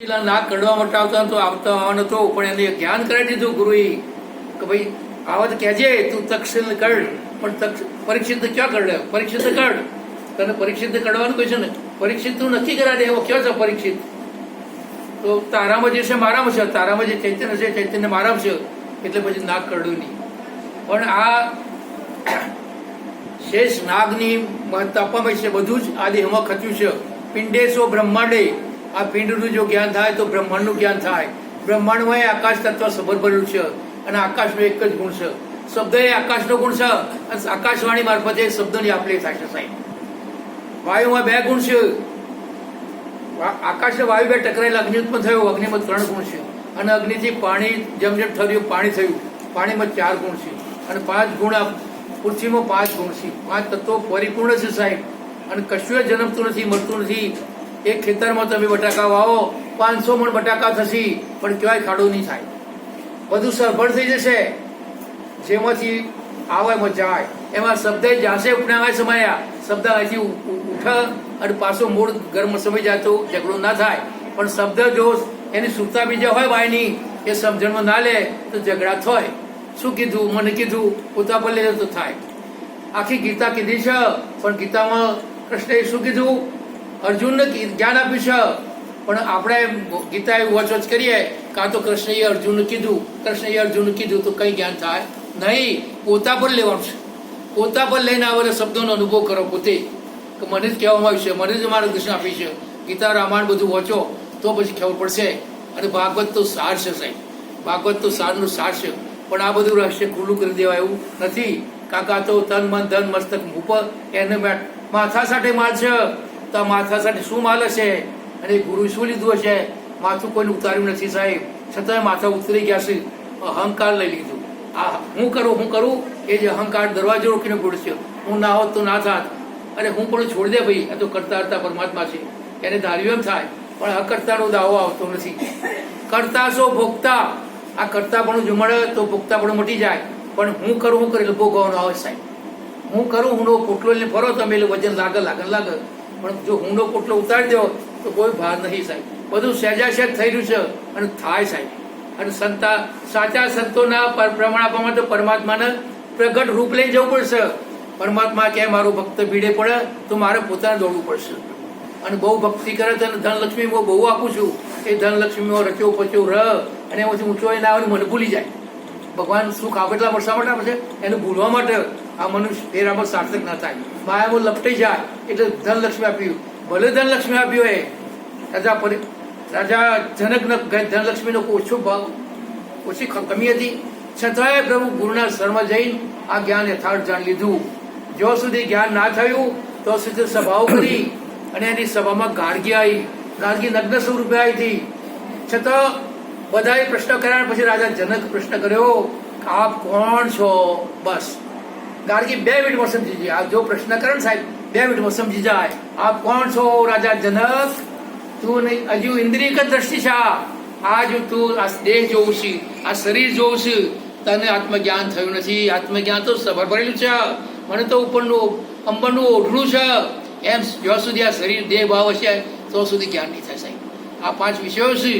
નાક કડવા માટે આવતા તો આવતા આવવાનો હતો, પણ એને જ્ઞાન કરાવી દીધું ગુરુએ કે ભાઈ આવા તો કહેજે તું તક્ષશિલ કર, પણ પરીક્ષિત ક્યાં કરડે? પરીક્ષિત કર, તને પરીક્ષિત કરવાનું કહે છે ને, પરીક્ષિત તું નક્કી કરાવે એવો ક્યાં છે પરીક્ષિત? તો તારામાં જે છે મારામાં છે, તારામાં જે ચૈતન્ય છે ચૈતન્ય મારામાં છે, એટલે પછી નાક કરડ્યું નહીં. પણ આ શેષ નાગની મહત્તા આપવામાં છે, બધું જ આ દેહમાં ખચ્યું છે. પિંડેશો બ્રહ્માંડે, આ પિંડનું જો જ્ઞાન થાય તો બ્રહ્માંડનું જ્ઞાન થાય. બ્રહ્માંડમાં આકાશ તત્વ સબર ભરેલું છે, અને આકાશનો એક જ ગુણ છે, શબ્દ એ આકાશનો ગુણ છે, અને આકાશવાણી મારફતે શબ્દની આપલે થાય છે. સાહેબ વાયુમાં બે ગુણ છે, આકાશ વાયુ બે ટકરાયેલા અગ્નિ ઉત્પન્ન થયો, અગ્નિમાં 3 ગુણ છે, અને અગ્નિથી પાણી જેમ જેમ ઠર્યું પાણી થયું, પાણીમાં 4 ગુણ છે, અને 5 ગુણ પૃથ્વીમાં 5 ગુણ છે. 5 તત્વો પરિપૂર્ણ છે સાહેબ. અને કશું જન્મતું નથી, મળતું નથી. એક ખેતરમાં તમે બટાકા વાવો, 500 મણ બટાકા થશે, પણ ક્યાંય ખાડો નહીં થાય, બધું સરભર થઈ જશે. જેમાંથી આવે એમાં જાય, એમાં શબ્દ જાશે ઉપનાવાય સમાયા, શબ્દ અહીંથી ઉઠે અને પાછો મૂળ ઘરમાં સમય જાય તો ઝઘડો ના થાય. પણ શબ્દ જો એની સુરતા બીજા હોય વાયની, એ સમજણમાં ના લે તો ઝઘડા થાય. શું કીધું, મને કીધું, પોતા પર લે તો થાય. આખી ગીતા કીધી છે, પણ ગીતામાં કૃષ્ણએ શું કીધું? અર્જુનને જ્ઞાન આપ્યું છે, પણ આપણે ગીતા એવું વચવચ કરીએ, કાં તો કૃષ્ણએ અર્જુનને કીધું, કૃષ્ણએ અર્જુનને કીધું, તો કઈ જ્ઞાન થાય નહીં. પોતા પર લેવાનું છે, પોતા પર લઈને આવેલા શબ્દોનો અનુભવ કરો પોતે, કે મને જ કહેવામાં આવ્યું છે, મને જ માર્ગદર્શન આપ્યું છે. ગીતા રામાયણ બધું વાંચો તો પછી ખબર પડશે. અને ભાગવત તો સાર છે સાહેબ, ભાગવત તો સારનું સાર છે. પણ આ બધું રહસ્ય ખુલ્લું કરી દેવાય એવું નથી. કાકા તો તન મન ધન મસ્તક ઉપર એને માથા સાથે માલ છે, તો માથા સાથે શું માલ હશે? અને ગુરુ શું લીધું હશે? માથું કોઈને ઉતાર્યું નથી સાહેબ, છતાંય માથા ઉતરી ગયા છે. અહંકાર લઈ લીધું. આ હું કરું એ જે અહંકાર દરવાજો રોકીને ગોળશે. હું ના હોત તો ના થાત, અને હું પણ છોડી દે ભાઈ, આ તો કરતા કરતા પરમાત્મા છે, એને ધાર્યું એમ થાય. પણ અકર્તાનો દાવો આવતો નથી. કરતા છો ભોગતા, આ કરતા પણ જો મળે તો ભોગતા પણ મટી જાય. પણ હું કરું એટલે ભોગવવાનો આવે સાહેબ. હું કરું, હુંનો પોટલો લઈને ફરો તમે, એટલે વજન લાગે. પણ જો હુંનો પોટલો ઉતારી દો તો કોઈ ભાર નહીં સાહેબ. બધું સહેજાસહેજ થઈ રહ્યું છે, અને થાય સાહેબ. અને સાચા સંતોના પ્રમાણ આપવા માટે પરમાત્માને પ્રગટ રૂપ લઈને જવું પડશે. પરમાત્મા કે મારો ભક્ત ભીડે પડે તો મારે પોતાને દોડવું પડશે. અને બહુ ભક્તિ કરે તો ધનલક્ષ્મી હું બહુ આપું છું, એ ધનલક્ષ્મીમાં રચ્યો પચ્યો રહ, અને એમાંથી ઊંચો ના આવે મને ભૂલી જાય. ભગવાન સુખ આપે એટલા વર્ષા માટે આપે છે, એને ભૂલવા માટે આ મનુષ્ય ફેરામાં સાર્થક ના થાય, માયામાં લપટી જાય. એટલે ધનલક્ષ્મી આપ્યું, ભલે ધનલક્ષ્મી આપ્યું એ રાજા જનકને ધનલક્ષ્મીનો ઓછો ભાવ, ઓછી કમી હતી, છતાંય પ્રભુ ગુરુના શરણમાં જઈને આ જ્ઞાન યથાર્થ જાણી લીધું. જો સુધી જ્ઞાન ના થયું તો સુધી સભાઓ કરી, અને એની સભામાં ગાર્ગી આવી. ગાર્ગી નગ્ન સ્વરૂપે આવી હતી, છતાં બધાએ પ્રશ્ન કર્યા. પછી રાજા જનક પ્રશ્ન કર્યો, આપ કોણ છો? બસ ગાર્ગી 2 મિનિટમાં સમજી જાય. આ જો પ્રશ્ન કરે ને સાહેબ, 2 મિનિટમાં સમજી જાય. આપ કોણ છો રાજા જનક? તું હજુ ઇન્દ્રિય દ્રષ્ટિ છે, આજ તું આ દેહ જોઉં છું, આ શરીર જોઉં છું, તને આત્મજ્ઞાન થયું નથી. આત્મજ્ઞાન તો સભર ભરેલું છે, મને તો ઉપરનું અંબરનું ઓઢલું છે. એમ જ્યાં સુધી આ શરીર દેહ ભાવ હશે તો સુધી જ્ઞાન નહીં થાય સાહેબ. આ 5 વિષયો છે,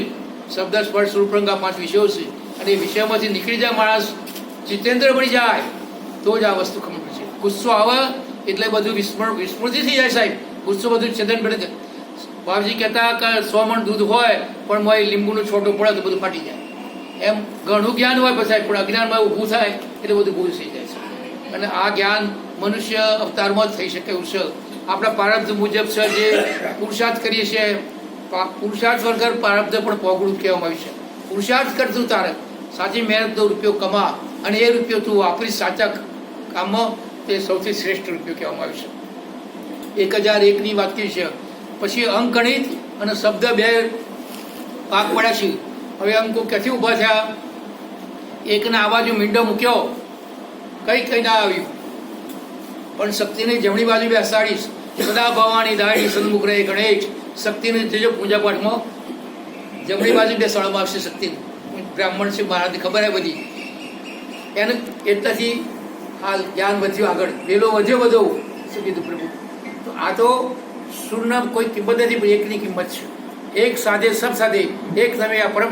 શબ્દ સ્પર્શ રૂપ રંગ, આ 5 વિષયો છે. અને એ વિષયોમાંથી નીકળી જાય માણસ, જીતેન્દ્ર બની જાય, તો જ આ વસ્તુ ખબર પડશે. ગુસ્સો આવે એટલે બધું વિસ્મૃતિ થઈ જાય સાહેબ. ગુસ્સો બધું છેદન પડે. બાપજી કહેતા કે 100 મણ દૂધ હોય, પણ મોય લીંબુનો છોટો પડે તો બધું ફાટી જાય. એમ ઘણું જ્ઞાન હોય પછી, પણ અજ્ઞાનમાં ઊભું થાય એટલે બધું ભૂલ થઈ જાય છે. અને આ જ્ઞાન મનુષ્ય અવતારમાં જ થઈ શકે એવું છે. આપણા પ્રારબ્ધ મુજબ છે, જે પુરુષાર્થ કરીએ છીએ, પુરુષાર્થ વગર પ્રારબ્ધ પણ પોગળું કહેવામાં આવ્યું છે. પુરુષાર્થ કરતું તારે સાચી મહેનતનો રૂપિયો કમા, અને એ રૂપિયો તું વાપરી સાચા કામમાં, તે સૌથી શ્રેષ્ઠ રૂપિયો કહેવામાં આવ્યું છે. 1001ની વાત કરી છે. પછી અંકગણિત અને શબ્દ 2 ભાગ પડ્યા છે. હવે અંકો ક્યાંથી ઊભા થયા? એકના આ બાજુ મીંડો મૂક્યો, કઈ ના આવ્યું, પણ શક્તિની જમણી બાજુ બેસાડીશ. સદા ભવાની દાડી સન્મુખ રહે ગણેશ. શક્તિની જો પૂજા પાઠમાં જમણી બાજુ બેસાડવામાં આવશે. શક્તિની બ્રાહ્મણ છે, મહારાજને ખબર હે બધી. એને એટલાથી આ જ્ઞાન વધ્યું આગળ, વેલો વધ્યો બધો. શું કીધું પ્રભુ? તો આ તો શૂન્ય કોઈ કિંમત નથી, પણ એકની કિંમત છે. એક સાધે સબ સાધે, એક તમે આ પરમ